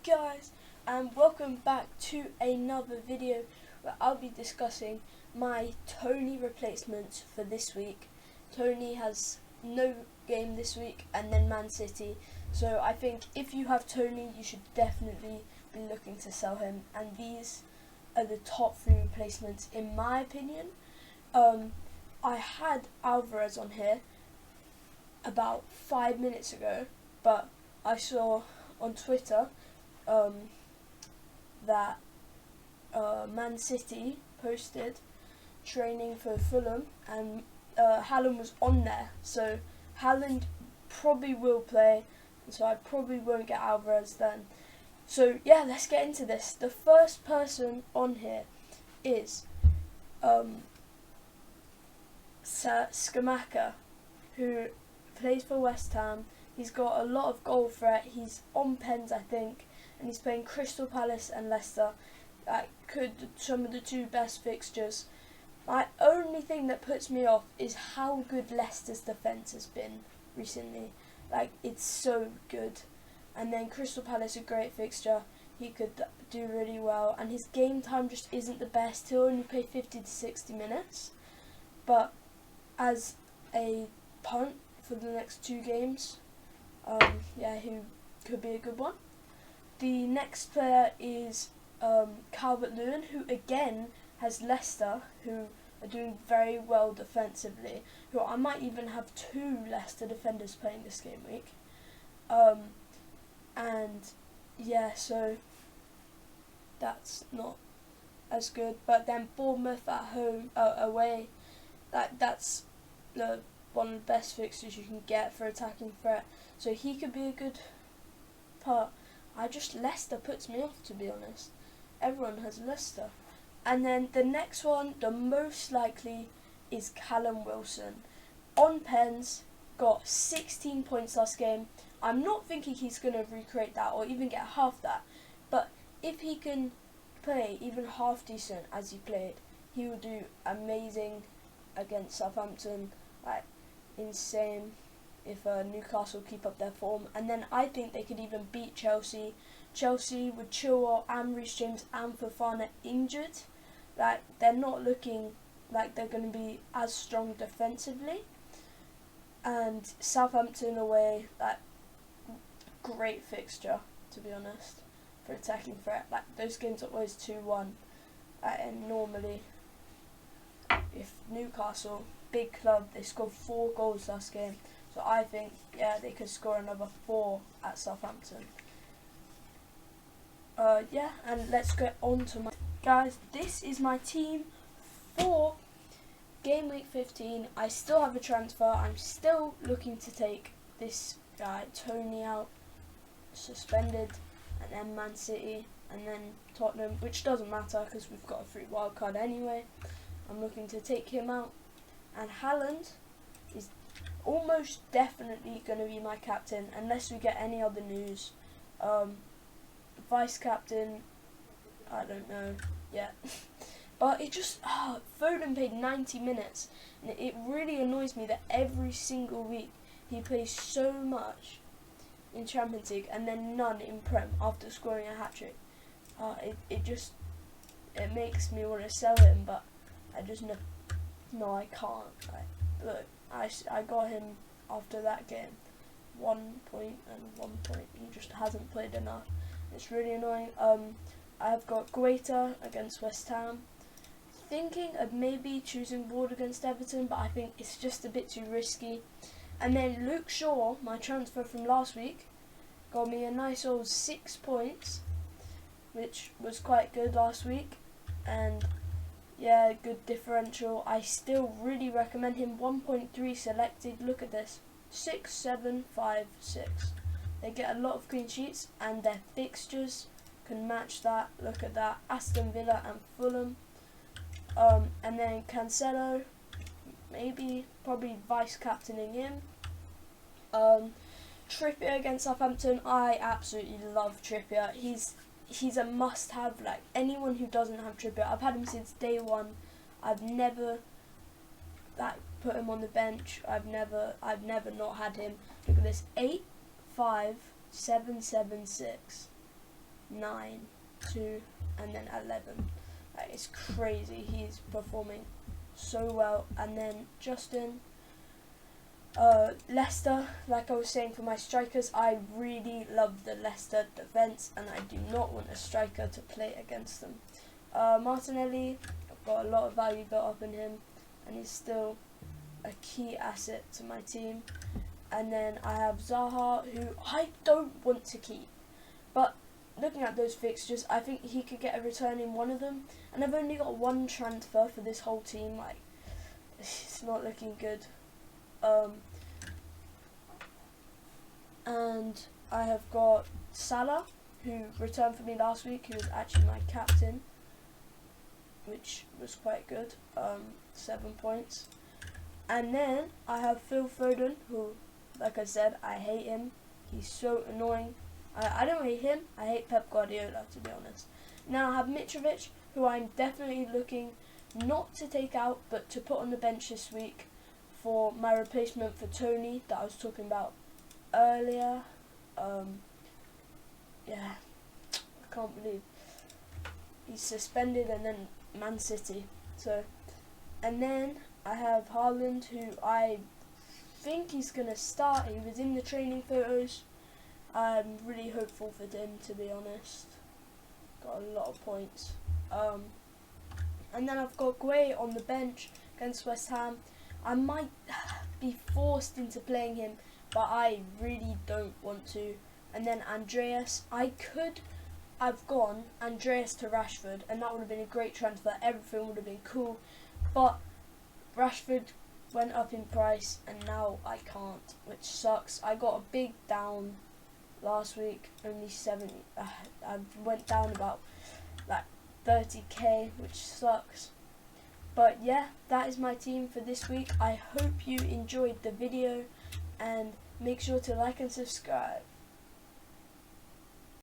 Guys, and welcome back to another video where I'll be discussing my Tony replacements for this week. Tony has no game this week and then Man City, so I think if you have Tony you should definitely be looking to sell him, and these are the top 3 replacements in my opinion. I had Alvarez on here about 5 minutes ago, but I saw on Twitter that Man City posted training for Fulham, and Haaland was on there, so Haaland probably will play, so I probably won't get Alvarez then. So yeah, let's get into this. The first person on here is Skamaka, who plays for West Ham. He's got a lot of goal threat. He's on pens, I think, and he's playing Crystal Palace and Leicester. Some of the 2 best fixtures. My only thing that puts me off is how good Leicester's defence has been recently. It's so good. And then Crystal Palace, a great fixture. He could do really well, and his game time just isn't the best. He'll only play 50 to 60 minutes, but as a punt for the next 2 games, he could be a good one. The next player is Calvert-Lewin, who again has Leicester, who are doing very well defensively. Who I might even have 2 Leicester defenders playing this game week. So that's not as good. But then Bournemouth at home, away, that's one of the best fixtures you can get for attacking threat. So he could be a good part. Leicester puts me off, to be honest. Everyone has Leicester. And then the next one, the most likely, is Callum Wilson. On pens, got 16 points last game. I'm not thinking he's going to recreate that or even get half that. But if he can play even half decent as he played, he will do amazing against Southampton. Insane if Newcastle keep up their form. And then I think they could even beat Chelsea. Chelsea with Chilwell and Reece James and Fofana injured, they're not looking like they're going to be as strong defensively. And Southampton away, great fixture, to be honest, for attacking threat. Those games are always 2-1, and normally if Newcastle, big club, they scored 4 goals last game. So I think, they could score another 4 at Southampton. And let's get on to my... Guys, this is my team for game week 15. I still have a transfer. I'm still looking to take this guy, Tony, out, suspended, and then Man City, and then Tottenham, which doesn't matter because we've got a free wild card anyway. I'm looking to take him out. And Haaland is almost definitely going to be my captain unless we get any other news. Vice captain, I don't know yet. But it just, Foden played 90 minutes, and it really annoys me that every single week he plays so much in Champions League and then none in Prem after scoring a hat-trick. It makes me want to sell him, but I just know, no, I can't. Look, I got him after that game, 1 point and 1 point. He just hasn't played enough. It's really annoying. I've got Guaita against West Ham. Thinking of maybe choosing Ward against Everton, but I think it's just a bit too risky. And then Luke Shaw, my transfer from last week, got me a nice old 6 points, which was quite good last week. And good differential. I still really recommend him. 1.3 selected. Look at this. 6, 7, 5, 6. They get a lot of clean sheets, and their fixtures can match that. Look at that. Aston Villa and Fulham. And then Cancelo, probably vice-captaining him. Trippier against Southampton. I absolutely love Trippier. He's a must-have. Anyone who doesn't have Trippier, I've had him since day 1. I've never put him on the bench. I've never not had him. Look at this. 8, 5, 7, 7, 6. 9, 2, and then 11. Like, it's crazy. He's performing so well. And then Justin, Leicester, like I was saying for my strikers, I really love the Leicester defence, and I do not want a striker to play against them. Martinelli, I've got a lot of value built up in him, and he's still a key asset to my team. And then I have Zaha, who I don't want to keep, but looking at those fixtures, I think he could get a return in one of them, and I've only got one transfer for this whole team. Like, it's not looking good. And I have got Salah, who returned for me last week, who was actually my captain, which was quite good, 7 points. And then I have Phil Foden, who, like I said, I hate him. He's so annoying. I don't hate him, I hate Pep Guardiola, to be honest. Now I have Mitrovic, who I'm definitely looking not to take out, but to put on the bench this week for my replacement for Tony that I was talking about earlier. Yeah, I can't believe he's suspended, and then Man City. So, and then I have Haaland, who I think he's going to start. He was in the training photos. I'm really hopeful for him, to be honest. Got a lot of points. And then I've got Gueye on the bench against West Ham. I might be forced into playing him, but I really don't want to. And then Andreas, I've gone Andreas to Rashford, and that would have been a great transfer. Everything would have been cool, but Rashford went up in price, and now I can't, which sucks. I got a big down last week, only 70. I went down about like 30k, which sucks. But yeah, that is my team for this week. I hope you enjoyed the video, and make sure to like and subscribe.